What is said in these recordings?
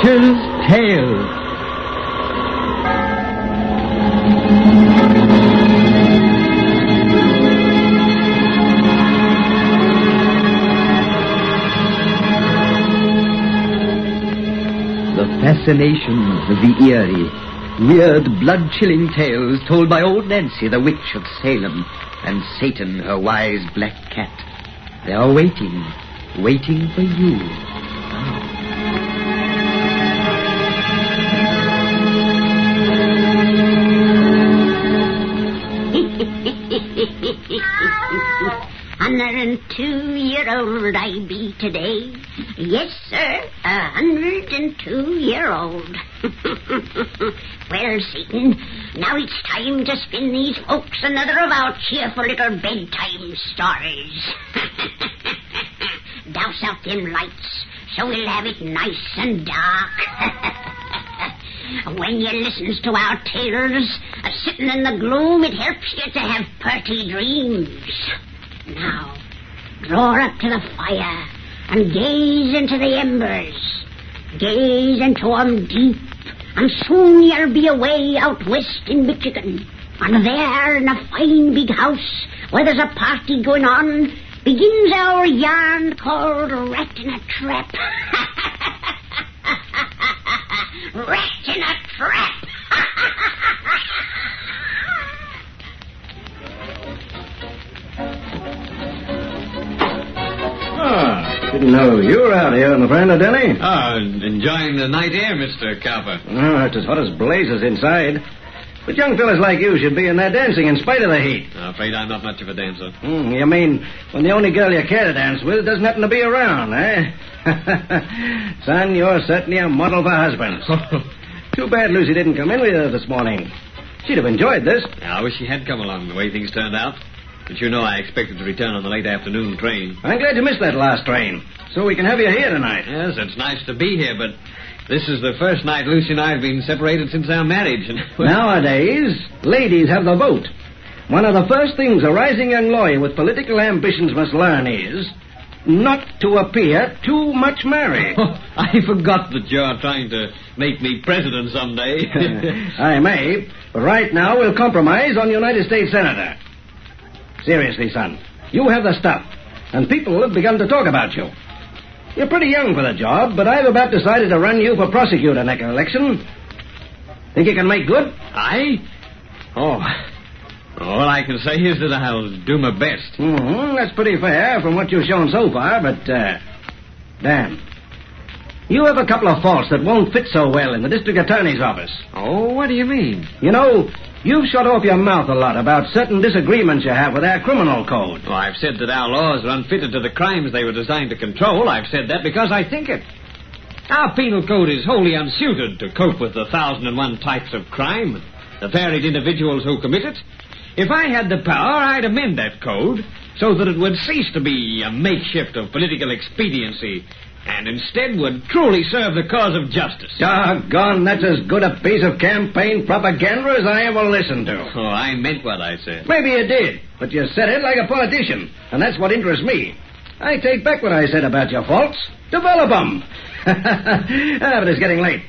Witch's Tale. The fascinations of the eerie, weird, blood-chilling tales told by old Nancy, the Witch of Salem, and Satan, her wise black cat. They are waiting for you. Hundred and 2-year-old I be today. Yes, sir, 102-year-old. Well, Satan, now it's time to spin these folks another of our cheerful little bedtime stories. Douse out them lights, so we'll have it nice and dark. When you listens to our tales, sitting in the gloom, it helps you to have purty dreams. Now, draw up to the fire and gaze into the embers. Gaze into 'em deep, and soon you'll be away out west in Michigan. And there, in a fine big house where there's a party going on, begins our yarn called Rat in a Trap. Rat in a Trap! Didn't know you were out here on the veranda, Denny. Enjoying the night air, Mr. Cowper. Oh, it's as hot as blazes inside. But young fellas like you should be in there dancing in spite of the heat. I'm afraid I'm not much of a dancer. You mean when the only girl you care to dance with doesn't happen to be around, eh? Son, you're certainly a model for husbands. Too bad Lucy didn't come in with you this morning. She'd have enjoyed this. I wish she had come along the way things turned out. But you know I expected to return on the late afternoon train. I'm glad you missed that last train, so we can have you here tonight. Yes, it's nice to be here, but this is the first night Lucy and I have been separated since our marriage. Nowadays, ladies have the vote. One of the first things a rising young lawyer with political ambitions must learn is not to appear too much married. I forgot that you're trying to make me president someday. I may, but right now we'll compromise on United States Senator. Seriously, son, you have the stuff, and people have begun to talk about you. You're pretty young for the job, but I've about decided to run you for prosecutor next election. Think you can make good? I? Oh, all I can say is that I'll do my best. That's pretty fair from what you've shown so far, but, Dan, you have a couple of faults that won't fit so well in the district attorney's office. Oh, what do you mean? You know, you've shut off your mouth a lot about certain disagreements you have with our criminal code. Oh, I've said that our laws are unfitted to the crimes they were designed to control. I've said that because I think it. Our penal code is wholly unsuited to cope with the 1,001 types of crime, the varied individuals who commit it. If I had the power, I'd amend that code so that it would cease to be a makeshift of political expediency and instead would truly serve the cause of justice. Doggone, that's as good a piece of campaign propaganda as I ever listened to. Oh, I meant what I said. Maybe you did, but you said it like a politician, and that's what interests me. I take back what I said about your faults. Develop them. But it's getting late.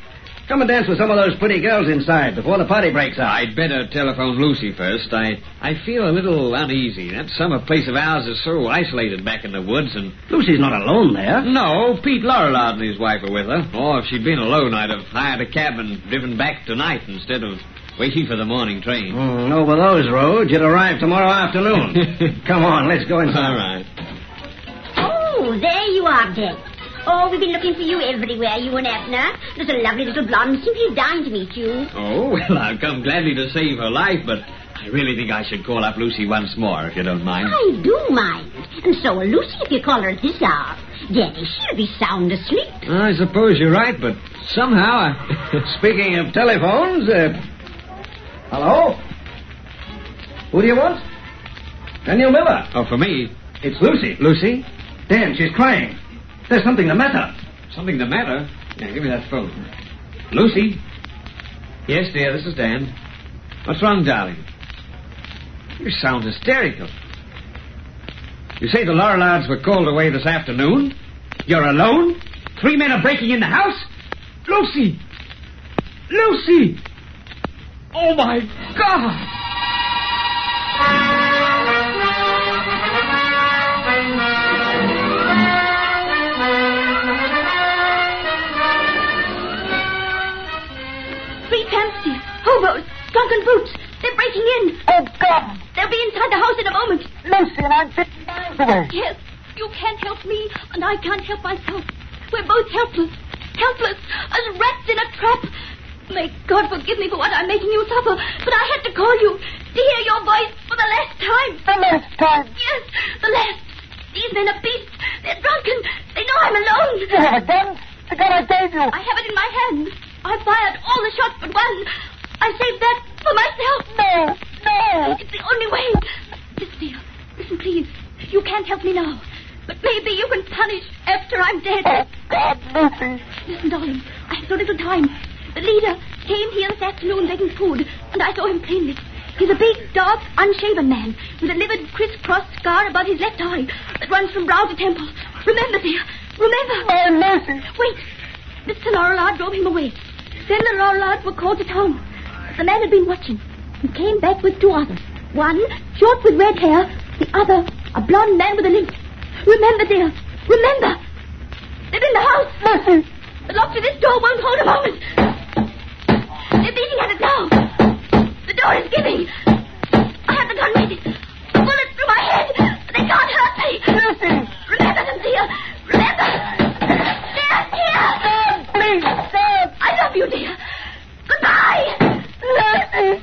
Come and dance with some of those pretty girls inside before the party breaks up. I'd better telephone Lucy first. I feel a little uneasy. That summer place of ours is so isolated back in the woods, and... Lucy's not alone there. No, Pete Lorillard and his wife are with her. Oh, if she'd been alone, I'd have hired a cab and driven back tonight instead of waiting for the morning train. Over those roads, you'd arrive tomorrow afternoon. Come on, let's go inside. All right. Oh, there you are, Dick. Oh, we've been looking for you everywhere, you and Abner. There's a lovely little blonde, simply dying to meet you. Oh, well, I've come gladly to save her life, but I really think I should call up Lucy once more, if you don't mind. I do mind. And so will Lucy if you call her at this hour. Daddy, she'll be sound asleep. I suppose you're right, but somehow I... Speaking of telephones, hello? Who do you want? Daniel Miller. Oh, for me? It's Lucy. Lucy? Dan, she's crying. There's something the matter. Something the matter? Yeah, give me that phone. Lucy? Yes, dear, this is Dan. What's wrong, darling? You sound hysterical. You say the Lorillards were called away this afternoon? You're alone? 3 men are breaking in the house? Lucy! Lucy! Oh, my God! Three tramps, dear. Hobos. Drunken brutes. They're breaking in. Oh, God! They'll be inside the house in a moment. Lucy, and I'm 50 miles away. Yes, you can't help me, and I can't help myself. We're both helpless. Helpless as rats in a trap. May God forgive me for what I'm making you suffer, but I had to call you to hear your voice for the last time. The last time? Yes, the last. These men are beasts. They're drunken. They know I'm alone. You have a gun? The gun I gave you. I have it in my hand. I fired all the shots but one. I saved that for myself. No, no. It's the only way. Listen, dear. Listen, please. You can't help me now. But maybe you can punish after I'm dead. Oh, God, Lucy. Listen, darling. I have so little time. The leader came here this afternoon begging food, and I saw him plainly. He's a big, dark, unshaven man with a livid, criss-cross scar above his left eye that runs from brow to temple. Remember, dear. Remember. Oh, Lucy. Wait. Mr. Lorillard drove him away. Then the Lorrillards were called to town. The man had been watching. He came back with two others. One, short with red hair. The other, a blonde man with a limp. Remember, dear. Remember. They're in the house. Lucy. The lock to this door won't hold a moment. They're beating at it now. The door is giving. I have the gun ready. A bullet through my head. They can't hurt me. Lucy. Remember them, dear. Remember. They're here. Dad, please, Dad. I love you, dear. Goodbye. Lucy.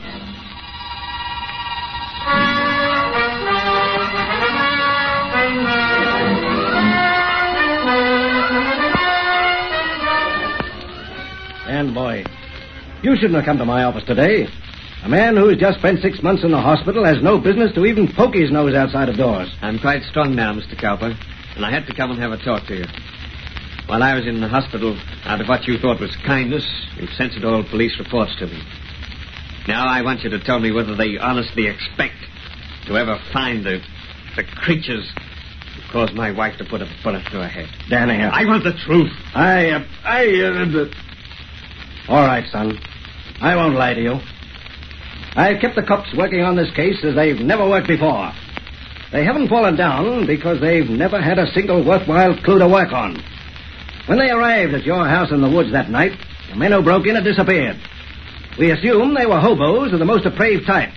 And, boy, you shouldn't have come to my office today. A man who's just spent 6 months in the hospital has no business to even poke his nose outside of doors. I'm quite strong now, Mr. Cowper, and I had to come and have a talk to you. While I was in the hospital, out of what you thought was kindness, you censored all police reports to me. Now I want you to tell me whether they honestly expect to ever find the creatures who caused my wife to put a bullet through her head. Danny, I want the truth. All right, son. I won't lie to you. I've kept the cops working on this case as they've never worked before. They haven't fallen down because they've never had a single worthwhile clue to work on. When they arrived at your house in the woods that night, the men who broke in had disappeared. We assumed they were hobos of the most depraved type.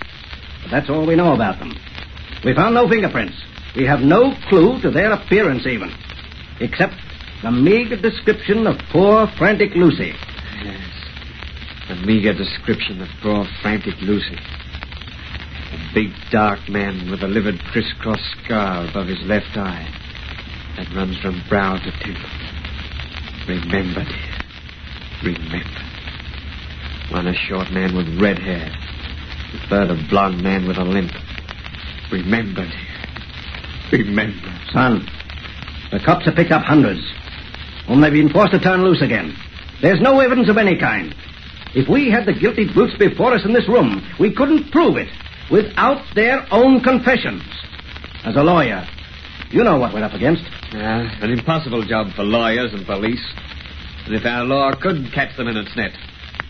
But that's all we know about them. We found no fingerprints. We have no clue to their appearance even. Except the meager description of poor, frantic Lucy. Yes. A meager description of poor, frantic Lucy. A big, dark man with a livid criss-cross scar above his left eye that runs from brow to temple. Remember, dear. Remember. One a short man with red hair. The third a blonde man with a limp. Remember, dear. Remember. Son, the cops have picked up hundreds, whom they've been forced to turn loose again. There's no evidence of any kind. If we had the guilty brutes before us in this room, we couldn't prove it without their own confessions. As a lawyer, you know what we're up against. An impossible job for lawyers and police. And if our law could catch them in its net,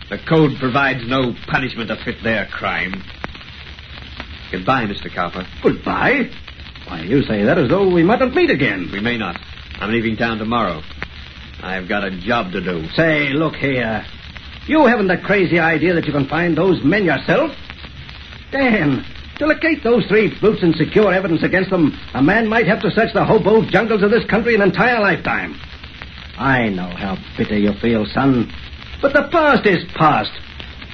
the code provides no punishment to fit their crime. Goodbye, Mr. Cowper. Goodbye? Why, you say that as though we mightn't meet again. We may not. I'm leaving town tomorrow. I've got a job to do. Say, look here. You haven't a crazy idea that you can find those men yourself? Dan, to locate those three brutes and secure evidence against them, a man might have to search the hobo jungles of this country an entire lifetime. I know how bitter you feel, son. But the past is past.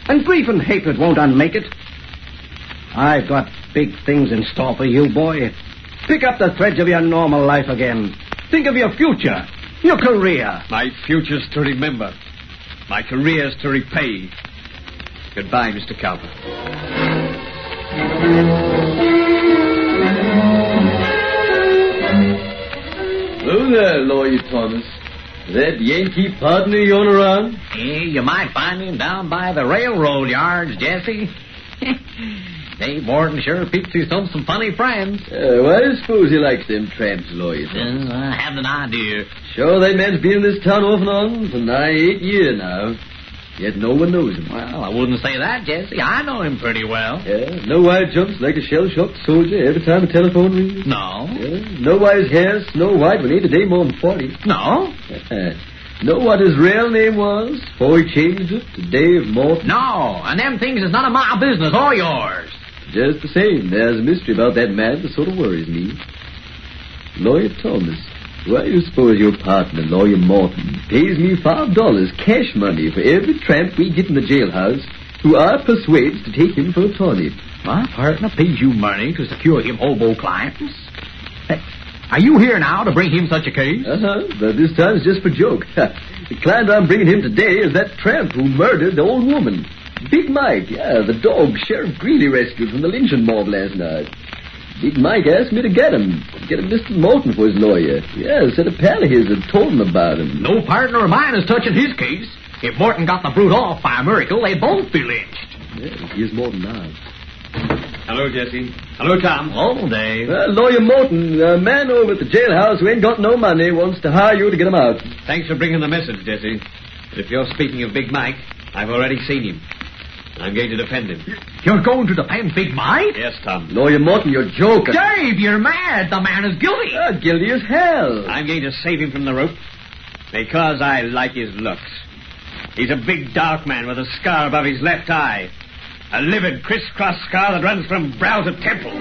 And grief and hatred won't unmake it. I've got big things in store for you, boy. Pick up the threads of your normal life again. Think of your future, your career. My future's to remember. My career's to repay. Goodbye, Mr. Cowper. Hello there, Lawyer Thomas. That Yankee partner you on around? You might find him down by the railroad yards, Jesse. Dave Morton sure picks his some funny friends. Why do you suppose he likes them tramps, lawyer Thomas? I have an idea. Sure, that man's been in this town off and on for nigh 8 years now. Yet no one knows him. Well, I wouldn't say that, Jesse. I know him pretty well. Yeah, know why he jumps like a shell-shocked soldier every time the telephone rings? No. Yeah, know why his hair's snow white when he ain't a day more than 40? No. Know what his real name was before he changed it to Dave Morton? No, and them things is none of my business or yours. Just the same, there's a mystery about that man that sort of worries me. Lawyer Thomas, why do you suppose your partner, Lawyer Morton, pays me $5 cash money for every tramp we get in the jailhouse who I persuades to take him for a tonic? My partner pays you money to secure him hobo clients? Are you here now to bring him such a case? But this time it's just for joke. The client I'm bringing him today is that tramp who murdered the old woman. Big Mike, the dog Sheriff Greeley rescued from the lynching mob last night. Big Mike asked me to get him Mr. Morton for his lawyer. Yeah, said a pal of his had told him about him. No partner of mine is touching his case. If Morton got the brute off by a miracle, they'd both be lynched. Yeah, here's Morton now. Hello, Jesse. Hello, Tom. Hello, Dave. Lawyer Morton, a man over at the jailhouse who ain't got no money wants to hire you to get him out. Thanks for bringing the message, Jesse. But if you're speaking of Big Mike, I've already seen him. I'm going to defend him. You're going to defend Big Mike? Yes, Tom. Lawyer Morton, you're joking. Dave, you're mad. The man is guilty. Guilty as hell. I'm going to save him from the rope because I like his looks. He's a big, dark man with a scar above his left eye. A livid, crisscross scar that runs from brow to temple.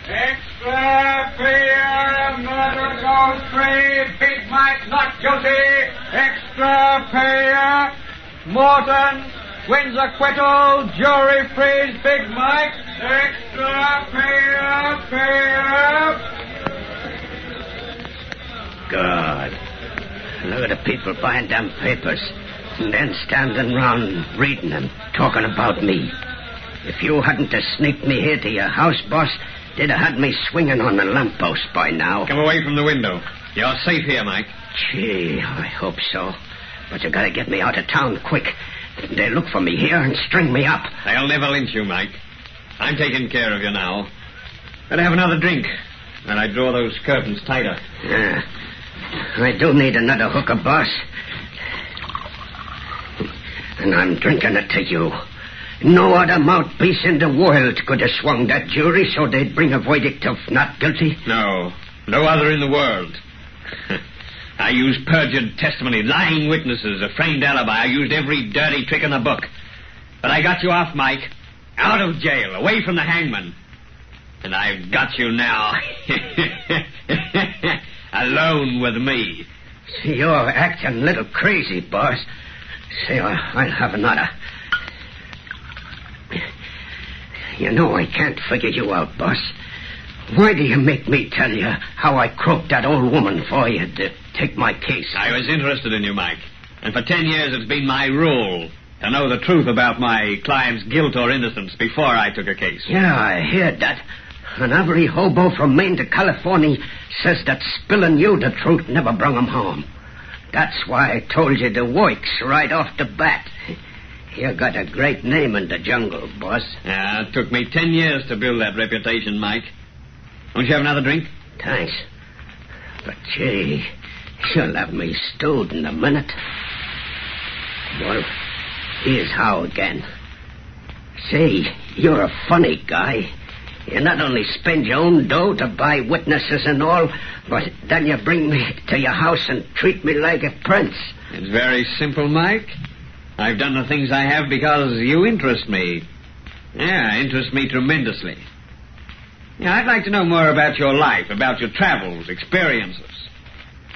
Extra payer, murder goes free, Big Mike not guilty. Extra payer, Morton wins acquittal, jury frees Big Mike. Extra payer. God. Look at the people buying them papers and then standing round reading them, talking about me. If you hadn't have sneaked me here to your house, boss, they'd have had me swinging on the lamppost by now. Come away from the window. You're safe here, Mike. Gee, I hope so. But you gotta get me out of town quick. They'll look for me here and string me up. They'll never lynch you, Mike. I'm taking care of you now. Better have another drink when I draw those curtains tighter. Yeah. I do need another hooker, boss. And I'm drinking it to you. No other mouthpiece in the world could have swung that jury so they'd bring a verdict of not guilty. No other in the world. I used perjured testimony, lying witnesses, a framed alibi. I used every dirty trick in the book. But I got you off, Mike. Out of jail, away from the hangman. And I've got you now. Alone with me. See, you're acting a little crazy, boss. See, I'll have another. You know I can't figure you out, boss. Why do you make me tell you how I croaked that old woman for you to take my case? I was interested in you, Mike. And for 10 years it's been my rule to know the truth about my client's guilt or innocence before I took a case. Yeah, I heard that. And every hobo from Maine to California says that spilling you the truth never brung him home. That's why I told you the works right off the bat. You got a great name in the jungle, boss. Yeah, it took me 10 years to build that reputation, Mike. Won't you have another drink? Thanks. But, gee, you'll have me stewed in a minute. Well, here's how again. Say, you're a funny guy. You not only spend your own dough to buy witnesses and all, but then you bring me to your house and treat me like a prince. It's very simple, Mike. I've done the things I have because you interest me. Yeah, interest me tremendously. Yeah, I'd like to know more about your life, about your travels, experiences.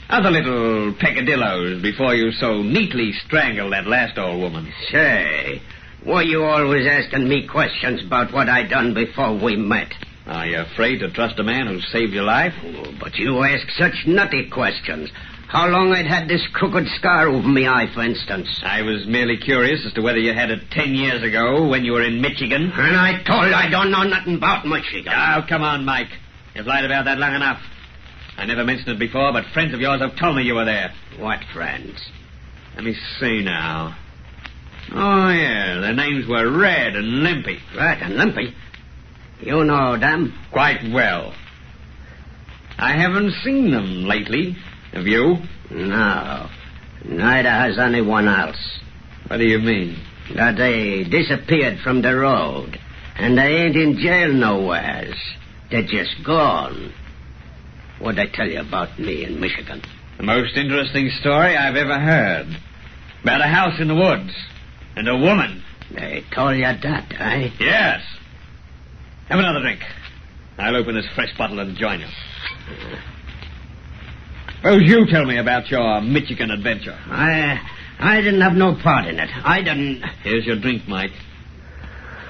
Other little peccadillos before you so neatly strangled that last old woman. Say, why you always asking me questions about what I done before we met? Are you afraid to trust a man who saved your life? Oh, but you ask such nutty questions. how long I'd had this crooked scar over my eye, for instance. I was merely curious as to whether you had it 10 years ago when you were in Michigan. And I told you I don't know nothing about Michigan. Oh, come on, Mike. You've lied about that long enough. I never mentioned it before, but friends of yours have told me you were there. What friends? Let me see now. Oh, yeah, their names were Red and Limpy. Red and Limpy? You know them? Quite well. I haven't seen them lately. Have you? No. Neither has anyone else. What do you mean? That they disappeared from the road, and they ain't in jail nowheres. They're just gone. What'd I tell you about me in Michigan? The most interesting story I've ever heard. About a house in the woods. And a woman. They told you that, eh? Yes. Have another drink. I'll open this fresh bottle and join you. Suppose you tell me about your Michigan adventure. I didn't have no part in it. I didn't... Here's your drink, Mike.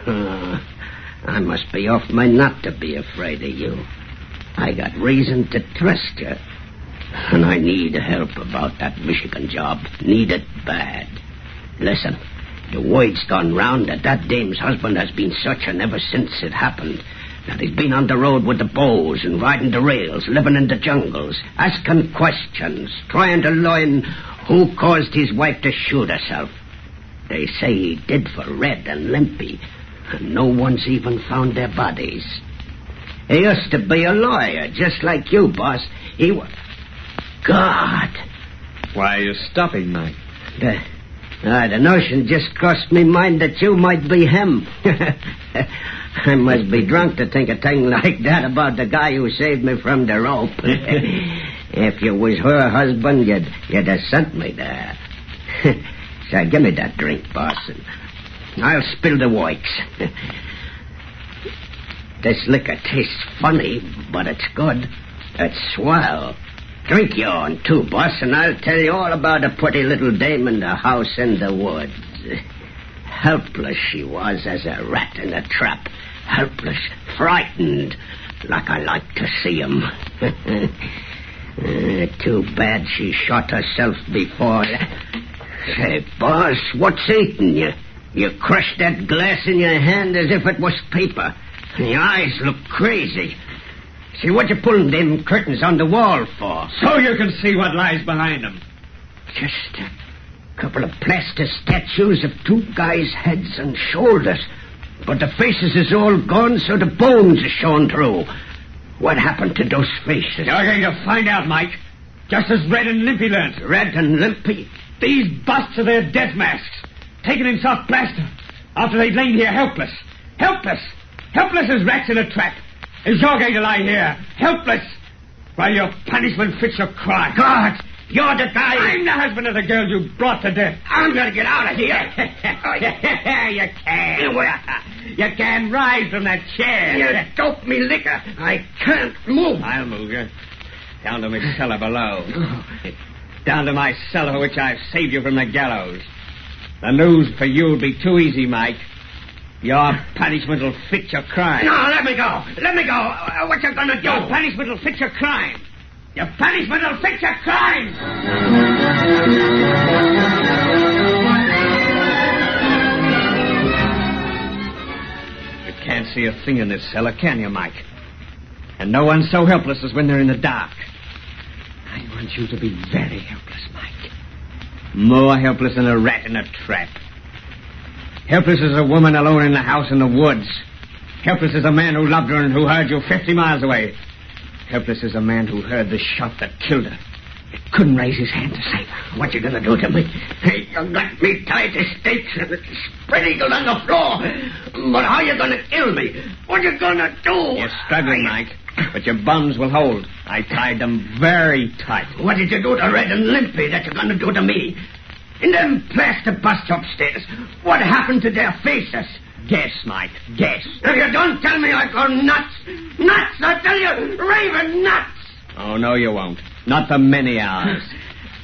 I must be off my nut to be afraid of you. I got reason to trust you. And I need help about that Michigan job. Need it bad. Listen, the word's gone round that dame's husband has been searching ever since it happened. That he's been on the road with the bows and riding the rails, living in the jungles, asking questions, trying to learn who caused his wife to shoot herself. They say he did for Red and Limpy, and no one's even found their bodies. He used to be a lawyer, just like you, boss. He was... God! Why are you stopping, Mike? The notion just crossed me mind that you might be him. I must be drunk to think a thing like that about the guy who saved me from the rope. If you was her husband, you'd have sent me there. So give me that drink, boss, and I'll spill the works. This liquor tastes funny, but it's good. It's swell. Drink your own, too, boss, and I'll tell you all about a pretty little dame in the house in the woods. Helpless she was as a rat in a trap. Helpless, frightened, like I like to see 'em. Too bad she shot herself before. Say, boss, what's eating you? You crushed that glass in your hand as if it was paper. And your eyes look crazy. See, what you pulling them curtains on the wall for? So you can see what lies behind them. Just a couple of plaster statues of two guys' heads and shoulders. But the faces is all gone, so the bones are shown through. What happened to those faces? You're going to find out, Mike. Just as Red and Limpy learned. Red and Limpy? These busts are their death masks. Taken in soft plaster. After they'd lain here helpless. Helpless. Helpless as rats in a trap. And you're going to lie here, helpless, while your punishment fits your crime. God, you're the guy... I'm the husband of the girl you brought to death. I'm going to get out of here. You can. You can rise from that chair. You dope me liquor. I can't move. I'll move you. Down to my cellar below. Down to my cellar for which I've saved you from the gallows. The news for you will be too easy, Mike. Your punishment will fit your crime. No, let me go. Let me go. What you gonna do? Your punishment will fit your crime. Your punishment will fit your crime. You can't see a thing in this cellar, can you, Mike? And no one's so helpless as when they're in the dark. I want you to be very helpless, Mike. More helpless than a rat in a trap. Helpless as a woman alone in the house in the woods. Helpless as a man who loved her and who heard you 50 miles away. Helpless as a man who heard the shot that killed her. But couldn't raise his hand to save her. What you gonna do to me? Hey, you got me tied to stakes and spread eagle on the floor. But how you gonna kill me? What you gonna do? You're struggling, Mike. But your bonds will hold. I tied them very tight. What did you do to Red and Limpy that you're gonna do to me? In them plaster busts upstairs, what happened to their faces? Guess, Mike, guess. If you don't tell me, I'll go nuts. Nuts, I tell you, raving nuts. Oh, no, you won't. Not for many hours.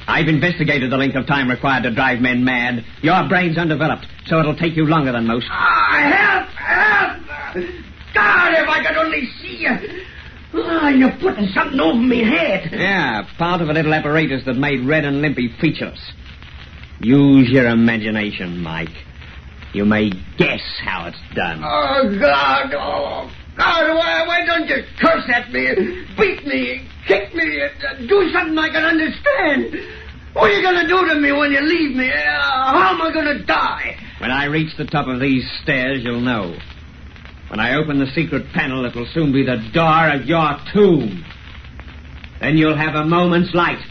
I've investigated the length of time required to drive men mad. Your brain's undeveloped, so it'll take you longer than most. Help! God, if I could only see you. Oh, you're putting something over me head. Yeah, part of a little apparatus that made Red and Limpy featureless. Use your imagination, Mike. You may guess how it's done. Oh, God. Oh, God, why don't you curse at me, beat me, kick me, do something I can understand? What are you going to do to me when you leave me? How am I going to die? When I reach the top of these stairs, you'll know. When I open the secret panel, it will soon be the door of your tomb. Then you'll have a moment's light.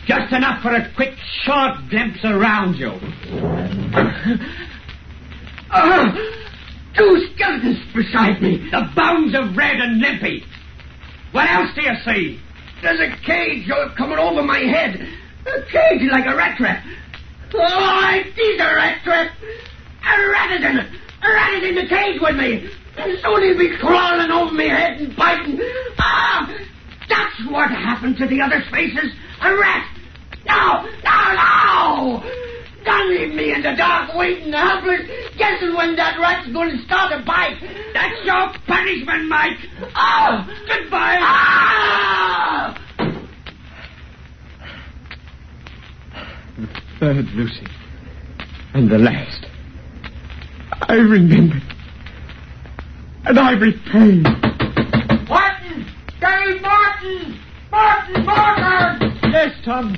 Just enough for a quick, short glimpse around you. Two skeletons beside me. The bones of Red and Limpy. What else do you see? There's a cage coming over my head. A cage like a rat trap. Oh, it is a rat trap. A rat is in the cage with me. And soon he'll be crawling over my head and biting. Ah, that's what happened to the other faces. A rat. No. Don't leave me in the dark waiting helpless, guessing when that rat's going to start a bite. That's your punishment, Mike. Oh, goodbye. Ah! The third, Lucy. And the last. I remembered. And I repaid. Martin! Dave Martin! Martin! Yes, Tom.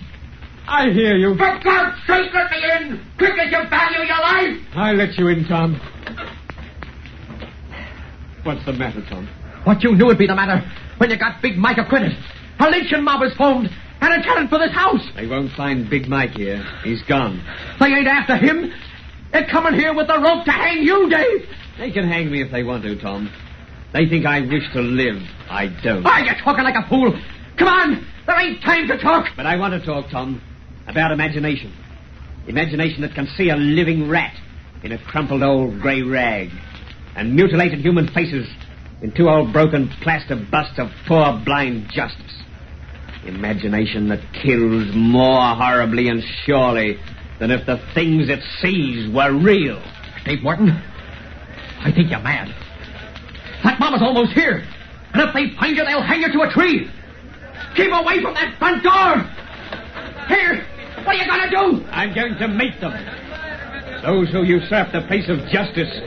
I hear you. For God's sake, let me in! Quick as you value your life! I'll let you in, Tom. What's the matter, Tom? What you knew would be the matter when you got Big Mike acquitted. A lynching mob is formed and a tenant for this house. They won't find Big Mike here. He's gone. They ain't after him. They're coming here with the rope to hang you, Dave. They can hang me if they want to, Tom. They think I wish to live. I don't. Oh, you're talking like a fool. Come on. There ain't time to talk. But I want to talk, Tom, about imagination. Imagination that can see a living rat in a crumpled old grey rag and mutilated human faces in two old broken plaster busts of poor blind justice. Imagination that kills more horribly and surely than if the things it sees were real. Dave Martin, I think you're mad. That mob is almost here. And if they find you, they'll hang you to a tree. Keep away from that front door. Here, what are you going to do? I'm going to meet them. Those who usurp the place of justice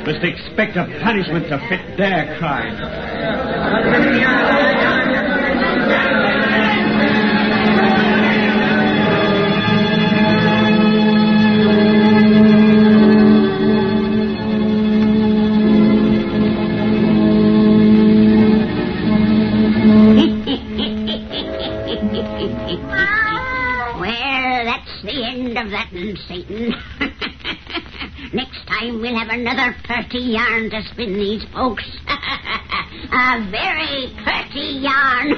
must expect a punishment to fit their crime. Well, that's the end of that one, Satan. Next time we'll have another purty yarn to spin these folks. A very purty yarn.